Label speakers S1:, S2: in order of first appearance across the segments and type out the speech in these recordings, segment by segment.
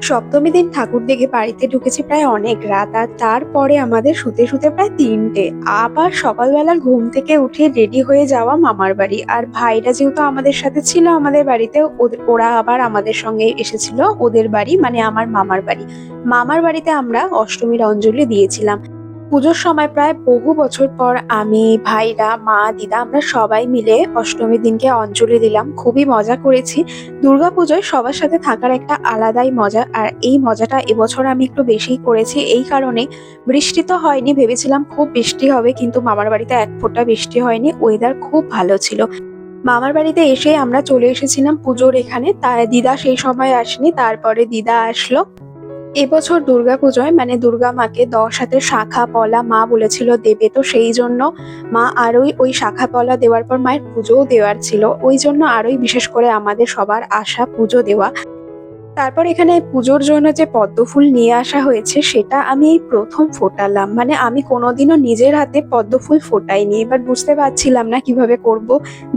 S1: সপ্তমী দিন ঠাকুর দেখে বাড়িতে ঢুকেছি প্রায় অনেক রাত, আর তারপরে আমাদের শুতে শুতে প্রায় ৩টে। আবার সকালবেলা ঘুম থেকে উঠে রেডি হয়ে যাওয়া মামার বাড়ি। আর ভাইরা যেহেতু আমাদের সাথে ছিল আমাদের বাড়িতে, ওরা আবার আমাদের সঙ্গে এসেছিল ওদের বাড়ি, মানে আমার মামার বাড়ি। মামার বাড়িতে আমরা অষ্টমীর অঞ্জলি দিয়েছিলাম। পুজোর সময় প্রায় বহু বছর পর আমি, ভাইরা, মা, দিদা আমরা সবাই মিলে অষ্টমীর দিনকে অঞ্জলি দিলাম। খুবই মজা করেছি। দুর্গাপুজোয় সবার সাথে থাকার একটা আলাদাই মজা, আর এই মজাটা এবছর আমি একটু বেশিই করেছি। এই কারণে বৃষ্টি তো হয়নি, ভেবেছিলাম খুব বৃষ্টি হবে, কিন্তু মামার বাড়িতে এক ফোঁটা বৃষ্টি হয়নি। ওয়েদার খুব ভালো ছিল। মামার বাড়িতে এসে আমরা চলে এসেছিলাম পুজোর এখানে, তাই দিদা সেই সময় আসেনি, তারপরে দিদা আসলো। এবছর দুর্গাপুজোয় মানে দুর্গা মাকে ১০ হাতের শাখা পলা মা বলেছিল দেবে, তো সেই জন্য মা আরোই ওই শাখা পলা দেওয়ার পর মায়ের পুজোও দেওয়ার ছিল, ওই জন্য আরোই বিশেষ করে আমাদের সবার আশা পুজো দেওয়া। তারপর এখানে পুজোর জন্য যে পদ্ম ফুল নিয়ে আসা হয়েছে সেটা আমি এই প্রথম ফোটালাম, মানে আমি কোনোদিনও নিজের হাতে পদ্ম ফুল ফোটাইনি। এবার বুঝতে পারছিলাম না কিভাবে করব।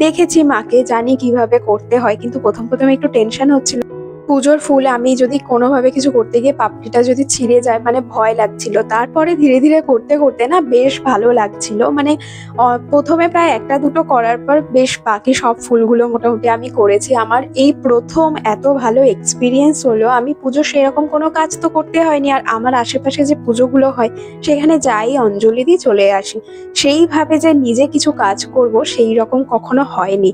S1: দেখেছি মাকে, জানি কিভাবে করতে হয়, কিন্তু প্রথম প্রথম একটু টেনশন হচ্ছিল। পুজোর ফুল আমি যদি কোনোভাবে কিছু করতে গিয়ে পাপড়িটা যদি ছিঁড়ে যায়, মানে ভয় লাগছিল। তারপরে ধীরে ধীরে করতে করতে না বেশ ভালো লাগছিল। মানে প্রথমে প্রায় একটা দুটো করার পর বেশ বাকি সব ফুলগুলো মোটামুটি আমি করেছি। আমার এই প্রথম এত ভালো এক্সপিরিয়েন্স হলো। আমি পুজো সেরকম কোনো কাজ তো করতে হয়নি, আর আমার আশেপাশে যে পুজোগুলো হয় সেখানে যাই অঞ্জলি দিয়ে চলে আসি। সেইভাবে যে নিজে কিছু কাজ করব সেই রকম কখনো হয়নি।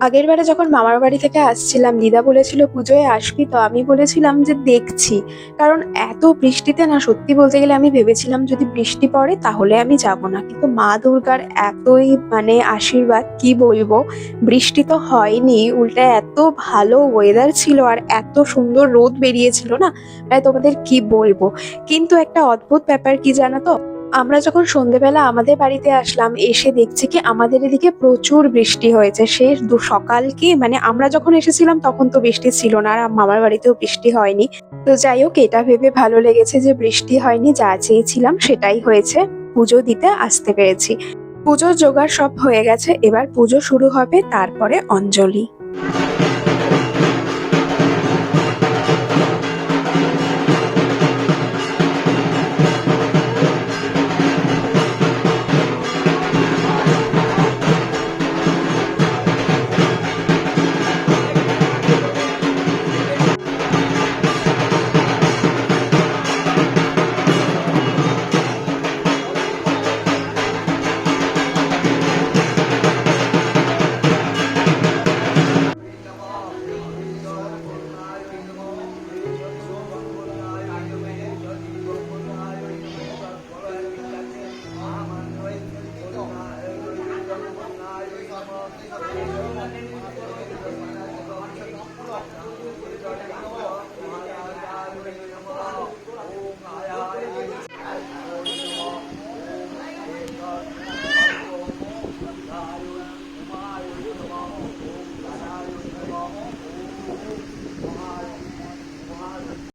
S1: আগেরবারে যখন মামার বাড়ি থেকে আসছিলাম দিদা বলেছিল পুজোয় আসবি, তো আমি বলেছিলাম যে দেখছি। কারণ এত বৃষ্টিতে না, সত্যি বলতে গেলে আমি ভেবেছিলাম যদি বৃষ্টি পড়ে তাহলে আমি যাব না, কিন্তু মা দুর্গার এতই মানে আশীর্বাদ, কি বলবো। বৃষ্টি তো হয়নি, উল্টে এত ভালো ওয়েদার ছিল আর এত সুন্দর রোদ বেরিয়েছিল না, মানে তোমাদের কি বলবো। কিন্তু একটা অদ্ভুত ব্যাপার কি জানো তো, আমরা যখন সন্ধেবেলা আমাদের বাড়িতে আসলাম, এসে দেখছি কি আমাদের এদিকে প্রচুর বৃষ্টি হয়েছে। সে সকাল কি মানে আমরা যখন এসেছিলাম তখন তো বৃষ্টি ছিল না, আর মামার বাড়িতেও বৃষ্টি হয়নি। তো যাই হোক, এটা ভেবে ভালো লেগেছে যে বৃষ্টি হয়নি, যা চেয়েছিলাম সেটাই হয়েছে। পুজো দিতে আসতে পেরেছি। পুজোর জোগাড় সব হয়ে গেছে, এবার পুজো শুরু হবে, তারপরে অঞ্জলি।